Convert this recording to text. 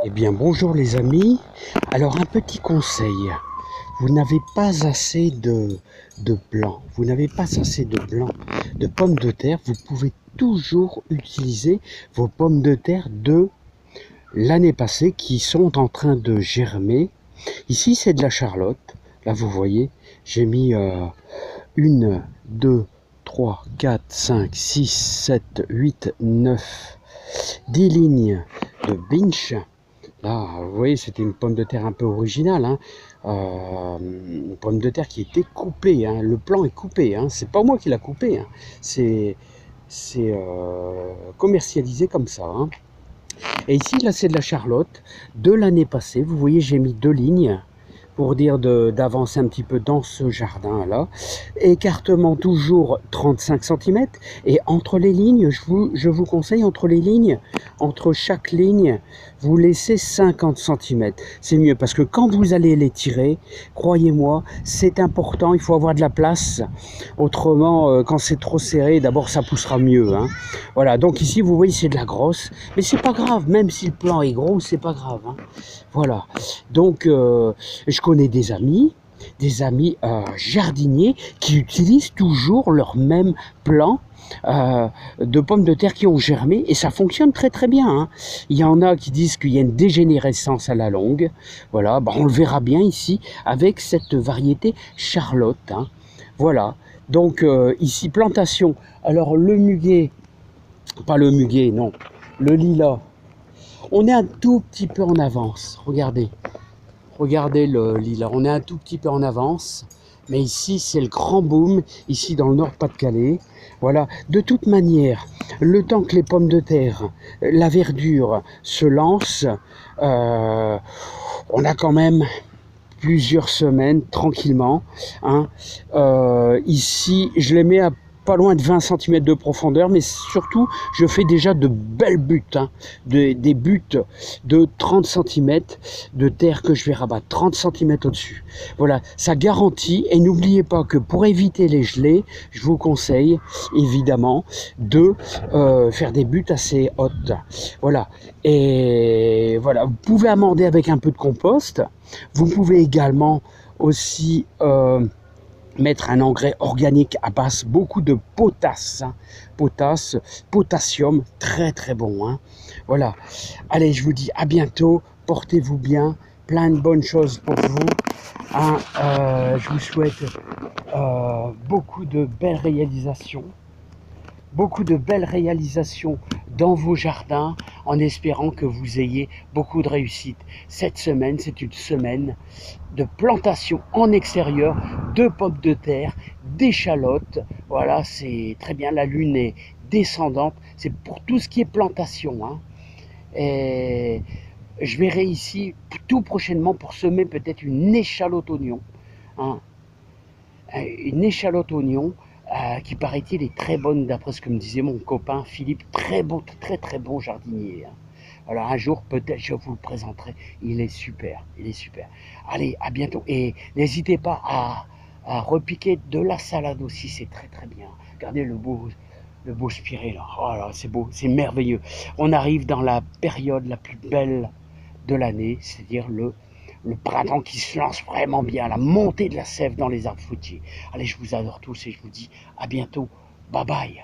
Eh bien bonjour les amis, alors un petit conseil, vous n'avez pas assez de blanc, vous n'avez pas assez de blanc de pommes de terre, vous pouvez toujours utiliser vos pommes de terre de l'année passée qui sont en train de germer. Ici c'est de la Charlotte, là vous voyez, j'ai mis 1, 2, 3, 4, 5, 6, 7, 8, 9, 10 lignes de Binch. Là, vous voyez, c'était une pomme de terre un peu originale, hein. Une pomme de terre qui était coupée, hein. Le plant est coupé, hein. C'est pas moi qui l'a coupé, hein. C'est commercialisé comme ça, hein. Et ici, là, c'est de la Charlotte de l'année passée. Vous voyez, j'ai mis 2 lignes pour dire d'avancer un petit peu dans ce jardin là. Écartement toujours 35 cm, et entre les lignes, je vous conseille, entre les lignes, entre chaque ligne, vous laissez 50 cm. C'est mieux parce que quand vous allez les tirer, croyez-moi, c'est important, il faut avoir de la place. Autrement, quand c'est trop serré, d'abord ça poussera mieux, hein. Voilà, donc ici vous voyez c'est de la grosse, mais c'est pas grave, même si le plant est gros, c'est pas grave, hein. Voilà, donc je connais des amis jardiniers qui utilisent toujours leur même plant de pommes de terre qui ont germé, et ça fonctionne très très bien, hein. Il y en a qui disent qu'il y a une dégénérescence à la longue. Voilà, bah, on le verra bien ici avec cette variété Charlotte, hein. Voilà, donc ici plantation. Alors le muguet, pas le muguet, non, le lilas, on est un tout petit peu en avance. Regardez le lilas, on est un tout petit peu en avance, mais ici c'est le grand boom, ici dans le Nord-Pas-de-Calais. Voilà, de toute manière, le temps que les pommes de terre, la verdure se lance, on a quand même plusieurs semaines tranquillement, hein. Ici je les mets à pas loin de 20 cm de profondeur, mais surtout je fais déjà de belles buttes, hein, des buttes de 30 cm de terre que je vais rabattre, 30 cm au-dessus. Voilà, ça garantit. Et n'oubliez pas que pour éviter les gelées, je vous conseille évidemment de faire des buttes assez hautes. Voilà, et voilà, vous pouvez amender avec un peu de compost. Vous pouvez également aussi mettre un engrais organique à base beaucoup de potasse, hein. Potassium, très très bon, hein. Voilà, allez, je vous dis à bientôt, portez-vous bien, plein de bonnes choses pour vous, hein. Je vous souhaite beaucoup de belles réalisations dans vos jardins, en espérant que vous ayez beaucoup de réussite. Cette semaine, c'est une semaine de plantation en extérieur de pommes de terre, d'échalotes. Voilà, c'est très bien, la lune est descendante, c'est pour tout ce qui est plantation, hein. Et je verrai ici tout prochainement pour semer peut-être une échalote oignon, hein. Une échalote oignon qui, paraît-il, est très bonne, d'après ce que me disait mon copain Philippe, très bon, très très bon jardinier, hein. Alors un jour peut-être je vous le présenterai, il est super. Allez, à bientôt, et n'hésitez pas à repiquer de la salade aussi, c'est très très bien. Regardez le beau spiré là, oh là, c'est beau, c'est merveilleux. On arrive dans la période la plus belle de l'année, c'est-à-dire le printemps qui se lance vraiment bien, la montée de la sève dans les arbres fruitiers. Allez, je vous adore tous et je vous dis à bientôt. Bye bye.